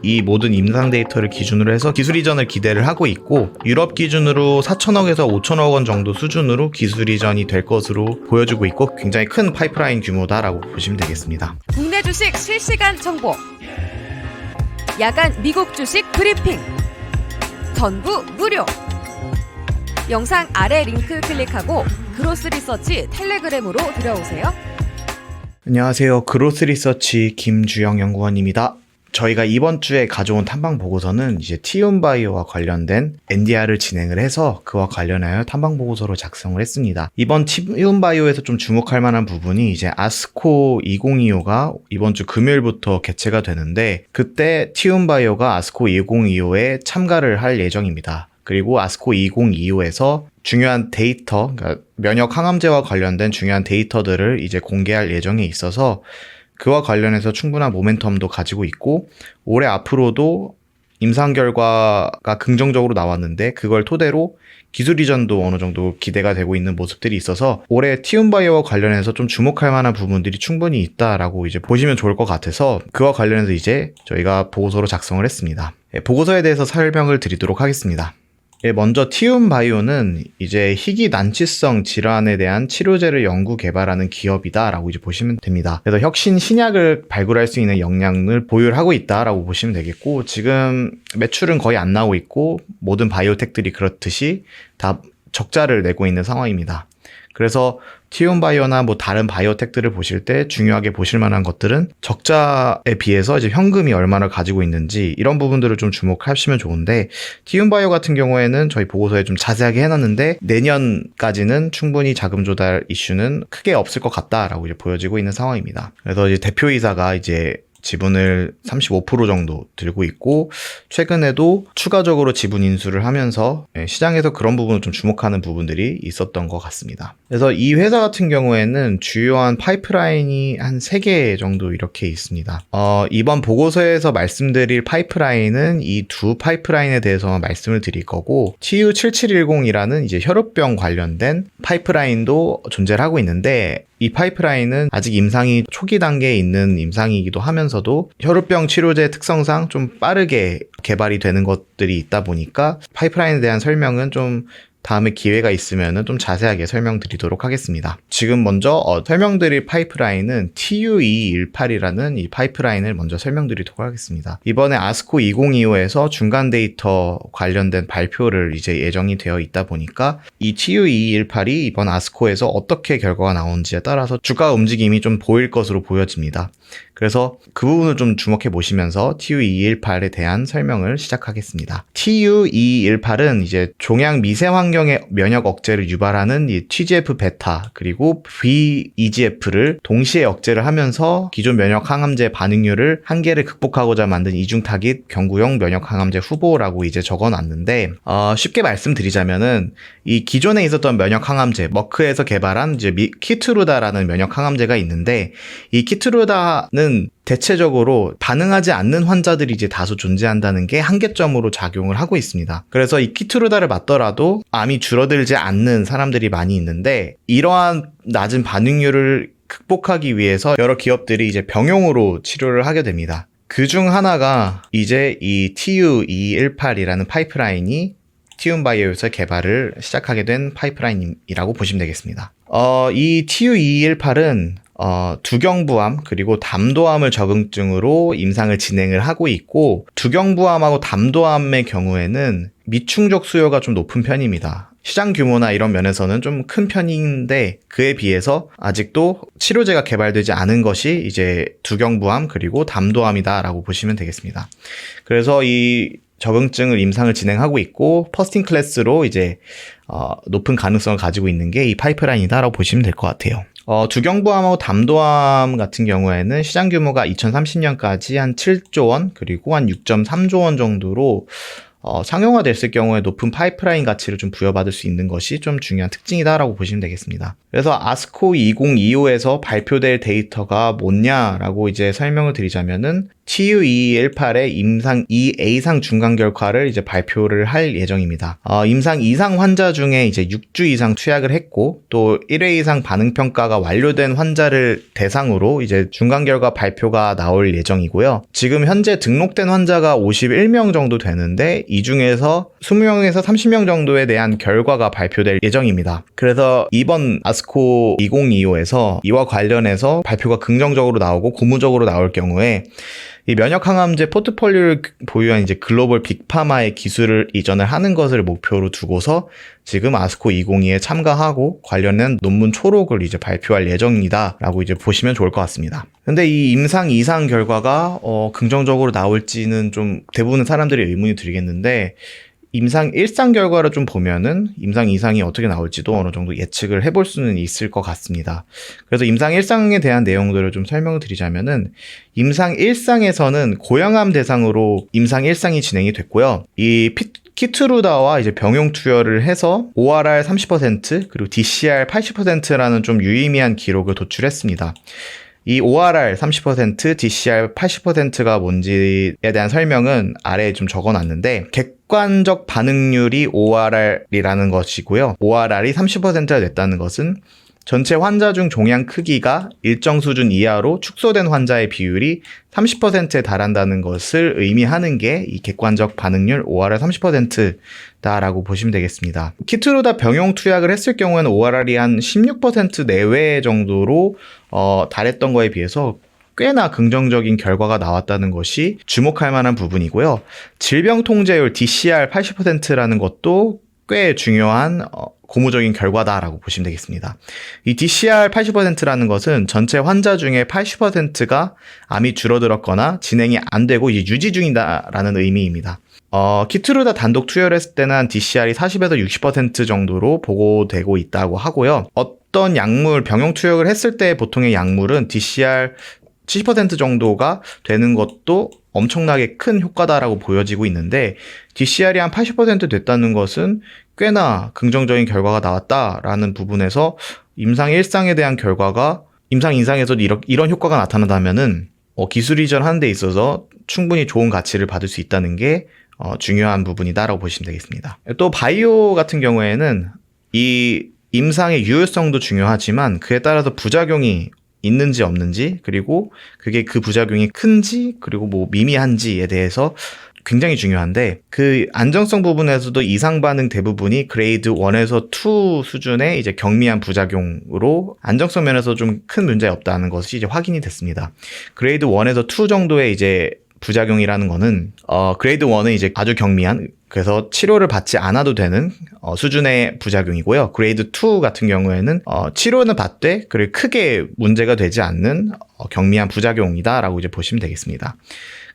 이 모든 임상 데이터를 기준으로 해서 기술 이전을 기대를 하고 있고, 유럽 기준으로 4천억에서 5천억 원 정도 수준으로 기술 이전이 될 것으로 보여지고 있고, 굉장히 큰 파이프라인 규모다라고 보시면 되겠습니다. 국내 주식 실시간 정보, 야간 미국 주식 브리핑, 전부 무료. 영상 아래 링크 클릭하고 그로스 리서치 텔레그램으로 들어오세요. 안녕하세요. 그로스 리서치 김주영 연구원입니다. 저희가 이번 주에 가져온 탐방 보고서는 이제 티움바이오와 관련된 NDR을 진행을 해서 그와 관련하여 탐방 보고서로 작성을 했습니다. 이번 티움바이오에서 좀 주목할 만한 부분이 이제 아스코 2025가 이번 주 금요일부터 개최가 되는데, 그때 티움바이오가 아스코 2025에 참가를 할 예정입니다. 그리고 아스코 2025에서 중요한 데이터, 그러니까 면역 항암제와 관련된 중요한 데이터들을 이제 공개할 예정에 있어서 그와 관련해서 충분한 모멘텀도 가지고 있고, 올해 앞으로도 임상 결과가 긍정적으로 나왔는데 그걸 토대로 기술 이전도 어느 정도 기대가 되고 있는 모습들이 있어서 올해 티움바이오와 관련해서 좀 주목할 만한 부분들이 충분히 있다라고 이제 보시면 좋을 것 같아서 그와 관련해서 이제 저희가 보고서로 작성을 했습니다. 보고서에 대해서 설명을 드리도록 하겠습니다. 먼저 티움바이오는 이제 희귀 난치성 질환에 대한 치료제를 연구 개발하는 기업이다라고 이제 보시면 됩니다. 그래서 혁신 신약을 발굴할 수 있는 역량을 보유하고 있다라고 보시면 되겠고, 지금 매출은 거의 안 나오고 있고 모든 바이오텍들이 그렇듯이 다 적자를 내고 있는 상황입니다. 그래서 티움바이오나 뭐 다른 바이오텍들을 보실 때 중요하게 보실 만한 것들은 적자에 비해서 이제 현금이 얼마나 가지고 있는지, 이런 부분들을 좀 주목하시면 좋은데, 티움바이오 같은 경우에는 저희 보고서에 좀 자세하게 해놨는데 내년까지는 충분히 자금 조달 이슈는 크게 없을 것 같다라고 이제 보여지고 있는 상황입니다. 그래서 이제 대표이사가 이제 지분을 35% 정도 들고 있고, 최근에도 추가적으로 지분 인수를 하면서 시장에서 그런 부분을 좀 주목하는 부분들이 있었던 것 같습니다. 그래서 이 회사 같은 경우에는 주요한 파이프라인이 한 3개 정도 이렇게 있습니다. 이번 보고서에서 말씀드릴 파이프라인은 이 두 파이프라인에 대해서만 말씀을 드릴 거고, TU7710이라는 이제 혈우병 관련된 파이프라인도 존재를 하고 있는데, 이 파이프라인은 아직 임상이 초기 단계에 있는 임상이기도 하면서도 혈우병 치료제 특성상 좀 빠르게 개발이 되는 것들이 있다 보니까 파이프라인에 대한 설명은 좀 다음에 기회가 있으면 좀 자세하게 설명드리도록 하겠습니다. 지금 먼저 설명드릴 파이프라인은 TU2218이라는 이 파이프라인을 먼저 설명드리도록 하겠습니다. 이번에 아스코 2025에서 중간 데이터 관련된 발표를 이제 예정이 되어 있다 보니까 이 TU2218이 이번 아스코에서 어떻게 결과가 나오는지에 따라서 주가 움직임이 좀 보일 것으로 보여집니다. 그래서 그 부분을 좀 주목해 보시면서 TU2218에 대한 설명을 시작하겠습니다. TU2218은 이제 종양 미세 환경의 면역 억제를 유발하는 이 TGF-베타 그리고 VEGF를 동시에 억제를 하면서 기존 면역 항암제 반응률을 한계를 극복하고자 만든 이중 타깃 경구용 면역 항암제 후보라고 이제 적어놨는데, 쉽게 말씀드리자면은 이 기존에 있었던 면역 항암제 머크에서 개발한 이제 키트루다라는 면역 항암제가 있는데, 이 키트루다는 대체적으로 반응하지 않는 환자들이 이제 다수 존재한다는 게 한계점으로 작용을 하고 있습니다. 그래서 이 키트루다를 맞더라도 암이 줄어들지 않는 사람들이 많이 있는데, 이러한 낮은 반응률을 극복하기 위해서 여러 기업들이 이제 병용으로 치료를 하게 됩니다. 그 중 하나가 이제 이 TU2218이라는 파이프라인이 티움바이오에서 개발을 시작하게 된 파이프라인이라고 보시면 되겠습니다. 이 TU2218은 두경부암 그리고 담도암을 적응증으로 임상을 진행을 하고 있고, 두경부암하고 담도암의 경우에는 미충족 수요가 좀 높은 편입니다. 시장 규모나 이런 면에서는 좀 큰 편인데, 그에 비해서 아직도 치료제가 개발되지 않은 것이 이제 두경부암 그리고 담도암이다라고 보시면 되겠습니다. 그래서 이 적응증을 임상을 진행하고 있고, 퍼스팅 클래스로 이제 높은 가능성을 가지고 있는 게 이 파이프라인이다라고 보시면 될 것 같아요. 두경부암하고 담도암 같은 경우에는 시장 규모가 2030년까지 한 7조 원 그리고 한 6.3조 원 정도로 상용화됐을 경우에 높은 파이프라인 가치를 좀 부여받을 수 있는 것이 좀 중요한 특징이다라고 보시면 되겠습니다. 그래서 아스코 2025에서 발표될 데이터가 뭐냐라고 이제 설명을 드리자면은 TU2218의 임상 2A상 중간 결과를 이제 발표를 할 예정입니다. 임상 2상 환자 중에 이제 6주 이상 투약을 했고 또 1회 이상 반응 평가가 완료된 환자를 대상으로 이제 중간 결과 발표가 나올 예정이고요. 지금 현재 등록된 환자가 51명 정도 되는데 이 중에서 20명에서 30명 정도에 대한 결과가 발표될 예정입니다. 그래서 이번 아스코 2025에서 이와 관련해서 발표가 긍정적으로 나오고 고무적으로 나올 경우에 이 면역 항암제 포트폴리오를 보유한 이제 글로벌 빅파마의 기술을 이전을 하는 것을 목표로 두고서 지금 아스코 2022에 참가하고 관련된 논문 초록을 이제 발표할 예정이다라고 이제 보시면 좋을 것 같습니다. 근데 이 임상 2상 결과가 긍정적으로 나올지는 좀 대부분 사람들이 의문이 들겠는데 임상 1상 결과를 좀 보면은 임상 2상이 어떻게 나올지도 어느 정도 예측을 해볼 수는 있을 것 같습니다. 그래서 임상 1상에 대한 내용들을 좀 설명을 드리자면은 임상 1상에서는 고형암 대상으로 임상 1상이 진행이 됐고요. 이 키트루다와 이제 병용 투여를 해서 ORR 30% 그리고 DCR 80%라는 좀 유의미한 기록을 도출했습니다. 이 ORR 30%, DCR 80%가 뭔지에 대한 설명은 아래에 좀 적어놨는데 객관적 반응률이 ORR이라는 것이고요. ORR이 30%가 됐다는 것은 전체 환자 중 종양 크기가 일정 수준 이하로 축소된 환자의 비율이 30%에 달한다는 것을 의미하는 게 이 객관적 반응률 ORR 30%다라고 보시면 되겠습니다. 키트루다 병용 투약을 했을 경우에는 ORR이 한 16% 내외 정도로 달했던 거에 비해서 꽤나 긍정적인 결과가 나왔다는 것이 주목할 만한 부분이고요. 질병 통제율 DCR 80%라는 것도 꽤 중요한 고무적인 결과다라고 보시면 되겠습니다. 이 DCR 80%라는 것은 전체 환자 중에 80%가 암이 줄어들었거나 진행이 안 되고 이제 유지 중이다라는 의미입니다. 키트루다 단독 투여를 했을 때는 한 DCR이 40에서 60% 정도로 보고되고 있다고 하고요. 어떤 약물, 병용 투여를 했을 때 보통의 약물은 DCR 70% 정도가 되는 것도 엄청나게 큰 효과다라고 보여지고 있는데 DCR이 한 80% 됐다는 것은 꽤나 긍정적인 결과가 나왔다라는 부분에서 임상 1상에 대한 결과가 임상 2상에서도 이런 효과가 나타난다면은 기술 이전하는 데 있어서 충분히 좋은 가치를 받을 수 있다는 게 중요한 부분이다라고 보시면 되겠습니다. 또 바이오 같은 경우에는 이 임상의 유효성도 중요하지만 그에 따라서 부작용이 있는지 없는지 그리고 그게 그 부작용이 큰지 그리고 뭐 미미한지에 대해서 굉장히 중요한데 그 안정성 부분에서도 이상 반응 대부분이 그레이드 1에서 2 수준의 이제 경미한 부작용으로 안정성 면에서 좀 큰 문제 없다는 것이 이제 확인이 됐습니다. 그레이드 1에서 2 정도의 이제 부작용이라는 거는 그레이드 1은 이제 아주 경미한 그래서 치료를 받지 않아도 되는 수준의 부작용이고요. 그레이드 2 같은 경우에는 치료는 받되 그리고 크게 문제가 되지 않는 경미한 부작용이다라고 이제 보시면 되겠습니다.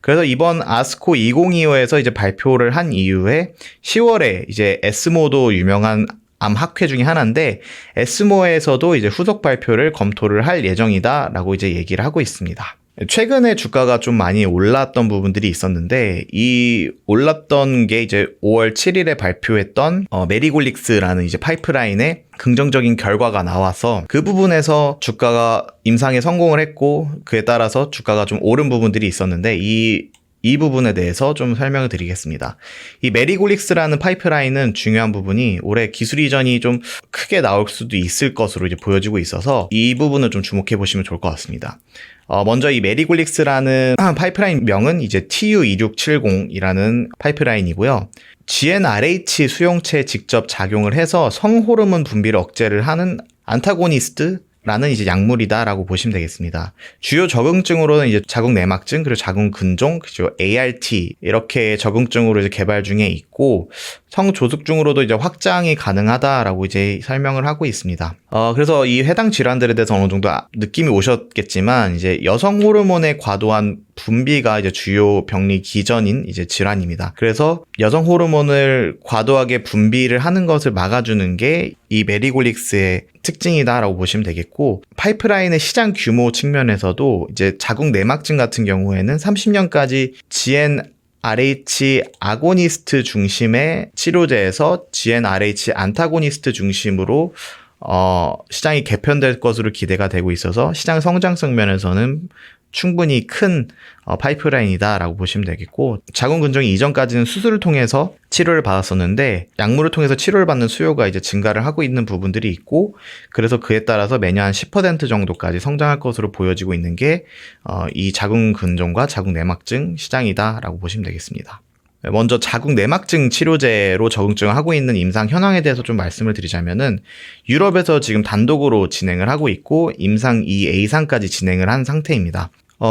그래서 이번 아스코 2025에서 이제 발표를 한 이후에 10월에 이제 에스모도 유명한 암 학회 중에 하나인데 에스모에서도 이제 후속 발표를 검토를 할 예정이다라고 이제 얘기를 하고 있습니다. 최근에 주가가 좀 많이 올랐던 부분들이 있었는데 이 올랐던 게 이제 5월 7일에 발표했던 메리골릭스라는 이제 파이프라인에 긍정적인 결과가 나와서 그 부분에서 주가가 임상에 성공을 했고 그에 따라서 주가가 좀 오른 부분들이 있었는데 이 부분에 대해서 좀 설명을 드리겠습니다. 이 메리골릭스라는 파이프라인은 중요한 부분이 올해 기술 이전이 좀 크게 나올 수도 있을 것으로 이제 보여지고 있어서 이 부분을 좀 주목해 보시면 좋을 것 같습니다. 먼저 이 메리골릭스라는 파이프라인 명은 이제 TU2670이라는 파이프라인이고요. GnRH 수용체에 직접 작용을 해서 성호르몬 분비를 억제를 하는 안타고니스트 라는 이제 약물이다라고 보시면 되겠습니다. 주요 적응증으로는 이제 자궁 내막증, 그리고 자궁 근종, 그리고 ART 이렇게 적응증으로 이제 개발 중에 있고 성조숙증으로도 이제 확장이 가능하다라고 이제 설명을 하고 있습니다. 그래서 이 해당 질환들에 대해서 어느 정도 느낌이 오셨겠지만 이제 여성 호르몬의 과도한 분비가 이제 주요 병리 기전인 이제 질환입니다. 그래서 여성 호르몬을 과도하게 분비를 하는 것을 막아주는 게 이 메리골릭스의 특징이다라고 보시면 되겠고 파이프라인의 시장 규모 측면에서도 이제 자궁 내막증 같은 경우에는 30년까지 GnRH 아고니스트 중심의 치료제에서 GnRH 안타고니스트 중심으로 시장이 개편될 것으로 기대가 되고 있어서 시장 성장성 면에서는 충분히 큰 파이프라인이다라고 보시면 되겠고, 자궁근종이 이전까지는 수술을 통해서 치료를 받았었는데 약물을 통해서 치료를 받는 수요가 이제 증가를 하고 있는 부분들이 있고, 그래서 그에 따라서 매년 한 10% 정도까지 성장할 것으로 보여지고 있는 게 이 자궁근종과 자궁내막증 시장이다라고 보시면 되겠습니다. 먼저 자궁내막증 치료제로 적응증을 하고 있는 임상 현황에 대해서 좀 말씀을 드리자면은, 유럽에서 지금 단독으로 진행을 하고 있고 임상 2A상까지 진행을 한 상태입니다.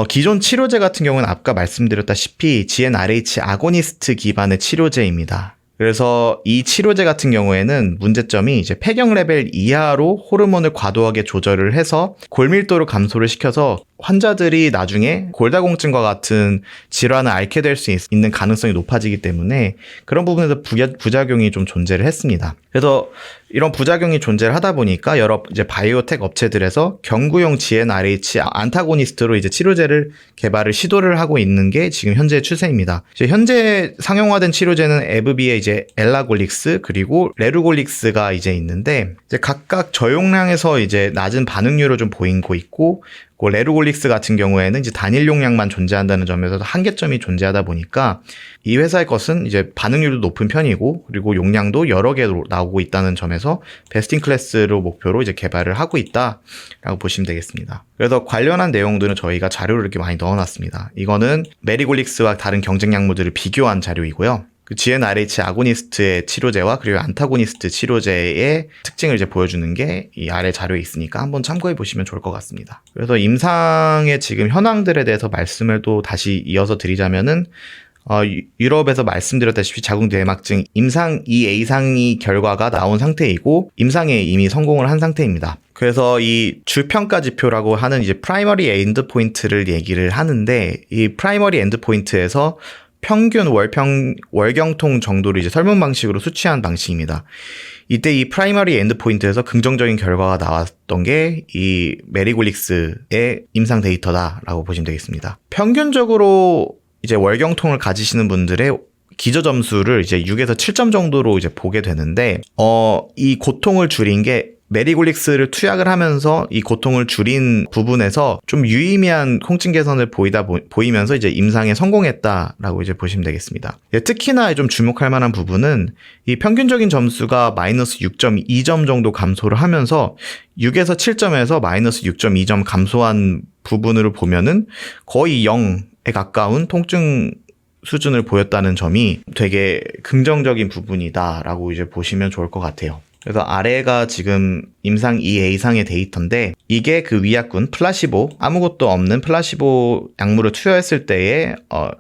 기존 치료제 같은 경우는 아까 말씀드렸다시피 GnRH 아고니스트 기반의 치료제입니다. 그래서 이 치료제 같은 경우에는 문제점이 이제 폐경 레벨 이하로 호르몬을 과도하게 조절을 해서 골밀도를 감소를 시켜서 환자들이 나중에 골다공증과 같은 질환을 앓게 될 수 있는 가능성이 높아지기 때문에 그런 부분에서 부작용이 좀 존재를 했습니다. 그래서 이런 부작용이 존재를 하다 보니까 여러 이제 바이오텍 업체들에서 경구용 GnRH 안타고니스트로 이제 치료제를 개발을 시도를 하고 있는 게 지금 현재 추세입니다. 이제 현재 상용화된 치료제는 에브비의 이제 엘라골릭스 그리고 레루골릭스가 이제 있는데, 이제 각각 저용량에서 이제 낮은 반응률을 좀 보이고 있고, 레루골릭스 같은 경우에는 이제 단일 용량만 존재한다는 점에서도 한계점이 존재하다 보니까 이 회사의 것은 이제 반응률도 높은 편이고, 그리고 용량도 여러 개로 나오고 있다는 점에서 베스트 인 클래스로 목표로 이제 개발을 하고 있다라고 보시면 되겠습니다. 그래서 관련한 내용들은 저희가 자료를 이렇게 많이 넣어놨습니다. 이거는 메리골릭스와 다른 경쟁 약물들을 비교한 자료이고요. 그 GnRH 아고니스트의 치료제와 그리고 안타고니스트 치료제의 특징을 이제 보여주는 게 이 아래 자료에 있으니까 한번 참고해 보시면 좋을 것 같습니다. 그래서 임상의 지금 현황들에 대해서 말씀을 또 다시 이어서 드리자면은, 유럽에서 말씀드렸다시피 자궁내막증 임상 2A상이 결과가 나온 상태이고 임상에 이미 성공을 한 상태입니다. 그래서 이 주평가 지표라고 하는 이제 프라이머리 엔드 포인트를 얘기를 하는데, 이 프라이머리 엔드 포인트에서 평균 월경통 정도를 이제 설문 방식으로 수치한 방식입니다. 이때 이 프라이머리 엔드 포인트에서 긍정적인 결과가 나왔던 게 이 메리골릭스의 임상 데이터다라고 보시면 되겠습니다. 평균적으로 이제 월경통을 가지시는 분들의 기저 점수를 이제 6에서 7점 정도로 이제 보게 되는데, 이 고통을 줄인 게 메리골릭스를 투약을 하면서 이 고통을 줄인 부분에서 좀 유의미한 통증 개선을 보이면서 이제 임상에 성공했다라고 이제 보시면 되겠습니다. 특히나 좀 주목할 만한 부분은 이 평균적인 점수가 마이너스 6.2점 정도 감소를 하면서 6에서 7점에서 마이너스 6.2점 감소한 부분으로 보면은 거의 0에 가까운 통증 수준을 보였다는 점이 되게 긍정적인 부분이다라고 이제 보시면 좋을 것 같아요. 그래서 아래가 지금 임상 2A상의 데이터인데, 이게 그 위약군 플라시보, 아무것도 없는 플라시보 약물을 투여했을 때의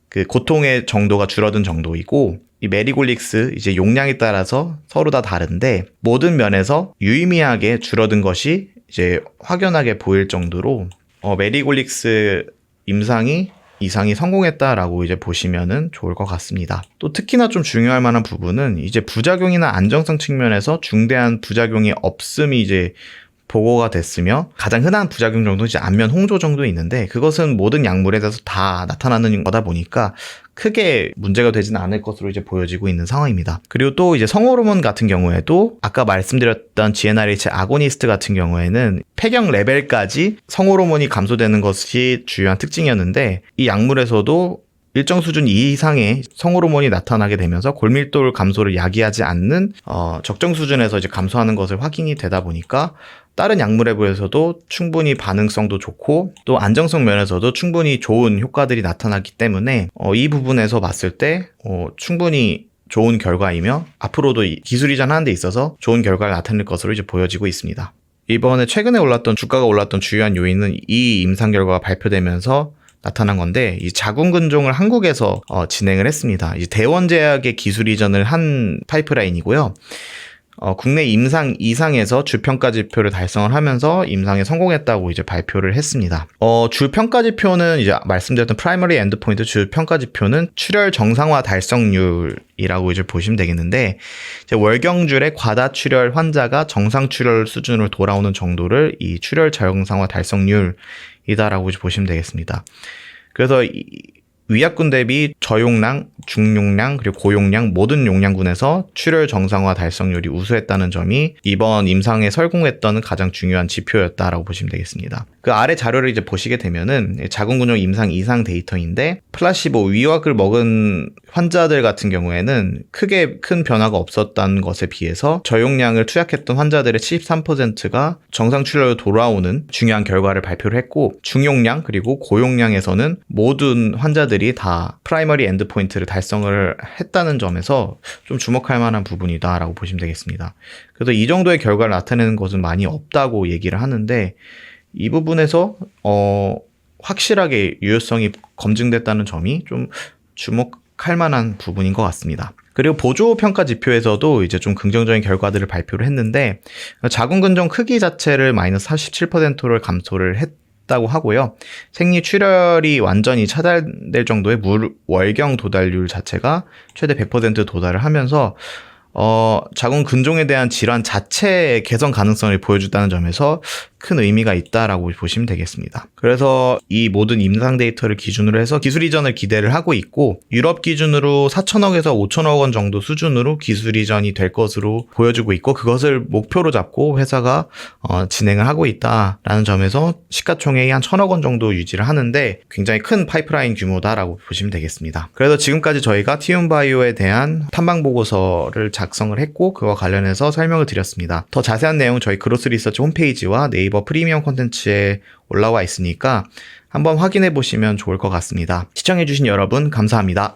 그 고통의 정도가 줄어든 정도이고, 이 메리골릭스 이제 용량에 따라서 서로 다 다른데 모든 면에서 유의미하게 줄어든 것이 이제 확연하게 보일 정도로 메리골릭스 이상이 성공했다라고 이제 보시면은 좋을 것 같습니다. 또 특히나 좀 중요할 만한 부분은 이제 부작용이나 안정성 측면에서 중대한 부작용이 없음이 이제 보고가 됐으며, 가장 흔한 부작용 정도 이제 안면 홍조 정도 있는데, 그것은 모든 약물에 대해서 다 나타나는 거다 보니까 크게 문제가 되지는 않을 것으로 이제 보여지고 있는 상황입니다. 그리고 또 이제 성호르몬 같은 경우에도 아까 말씀드렸던 GnRH 아고니스트 같은 경우에는 폐경 레벨까지 성호르몬이 감소되는 것이 주요한 특징이었는데, 이 약물에서도 일정 수준 이상의 성호르몬이 나타나게 되면서 골밀도 감소를 야기하지 않는 적정 수준에서 이제 감소하는 것을 확인이 되다 보니까 다른 약물에 비해서도 충분히 반응성도 좋고 또 안정성 면에서도 충분히 좋은 효과들이 나타나기 때문에 이 부분에서 봤을 때 충분히 좋은 결과이며 앞으로도 기술 이전하는 데 있어서 좋은 결과가 나타낼 것으로 이제 보여지고 있습니다. 이번에 최근에 주가가 올랐던 주요한 요인은 이 임상 결과가 발표되면서 나타난 건데, 이 자궁근종을 한국에서 진행을 했습니다. 이제 대원제약의 기술 이전을 한 파이프라인이고요. 국내 임상 2상에서 주평가 지표를 달성을 하면서 임상에 성공했다고 이제 발표를 했습니다. 주평가 지표는 이제 말씀드렸던 프라이머리 엔드포인트 주평가 지표는 출혈 정상화 달성률이라고 이제 보시면 되겠는데, 이제 월경줄의 과다 출혈 환자가 정상 출혈 수준으로 돌아오는 정도를 이 출혈 정상화 달성률이다라고 이제 보시면 되겠습니다. 그래서 위약군 대비 저용량, 중용량, 그리고 고용량 모든 용량군에서 출혈 정상화 달성률이 우수했다는 점이 이번 임상에 설공했던 가장 중요한 지표였다라고 보시면 되겠습니다. 그 아래 자료를 이제 보시게 되면은 자궁근종 임상 이상 데이터인데 플라시보 위약을 먹은 환자들 같은 경우에는 크게 큰 변화가 없었다는 것에 비해서 저용량을 투약했던 환자들의 73%가 정상 출혈로 돌아오는 중요한 결과를 발표를 했고, 중용량 그리고 고용량에서는 모든 환자들이 다 프라이머리 엔드포인트를 달성을 했다는 점에서 좀 주목할 만한 부분이다라고 보시면 되겠습니다. 그래서 이 정도의 결과를 나타내는 것은 많이 없다고 얘기를 하는데, 이 부분에서 확실하게 유효성이 검증됐다는 점이 좀 주목할 만한 부분인 것 같습니다. 그리고 보조 평가 지표에서도 이제 좀 긍정적인 결과들을 발표를 했는데, 자궁근종 크기 자체를 마이너스 47%를 감소를 했다고 하고요. 생리 출혈이 완전히 차단될 정도의 월경 도달률 자체가 최대 100% 도달을 하면서 자궁 근종에 대한 질환 자체의 개선 가능성을 보여준다는 점에서 큰 의미가 있다라고 보시면 되겠습니다. 그래서 이 모든 임상 데이터를 기준으로 해서 기술 이전을 기대를 하고 있고, 유럽 기준으로 4천억에서 5천억 원 정도 수준으로 기술 이전이 될 것으로 보여주고 있고, 그것을 목표로 잡고 회사가 진행을 하고 있다라는 점에서 시가총액이 한 1,000억 원 정도 유지를 하는데 굉장히 큰 파이프라인 규모다라고 보시면 되겠습니다. 그래서 지금까지 저희가 티움바이오에 대한 탐방 보고서를 작성을 했고, 그와 관련해서 설명을 드렸습니다. 더 자세한 내용 저희 그로스 리서치 홈페이지와 네이버 프리미엄 콘텐츠에 올라와 있으니까 한번 확인해 보시면 좋을 것 같습니다. 시청해 주신 여러분 감사합니다.